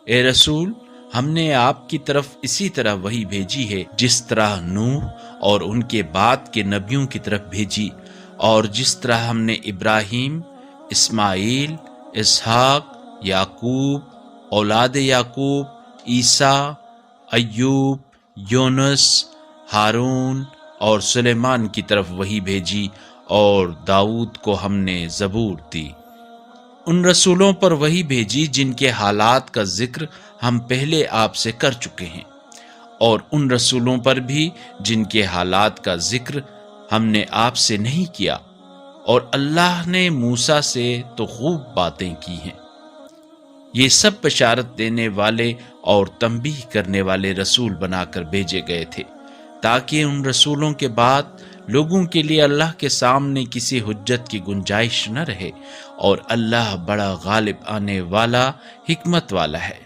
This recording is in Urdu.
اے رسول، ہم نے آپ کی طرف اسی طرح وحی بھیجی ہے جس طرح نوح اور ان کے بعد کے نبیوں کی طرف بھیجی، اور جس طرح ہم نے ابراہیم، اسماعیل، اسحاق، یعقوب، اولاد یعقوب، عیسیٰ، ایوب، یونس، ہارون اور سلیمان کی طرف وحی بھیجی، اور داؤد کو ہم نے زبور دی۔ ان رسولوں پر وحی بھیجی جن کے حالات کا ذکر ہم پہلے آپ سے کر چکے ہیں، اور ان رسولوں پر بھی جن کے حالات کا ذکر ہم نے آپ سے نہیں کیا، اور اللہ نے موسیٰ سے تو خوب باتیں کی ہیں۔ یہ سب بشارت دینے والے اور تنبیہ کرنے والے رسول بنا کر بھیجے گئے تھے، تاکہ ان رسولوں کے بعد لوگوں کے لیے اللہ کے سامنے کسی حجت کی گنجائش نہ رہے، اور اللہ بڑا غالب آنے والا، حکمت والا ہے۔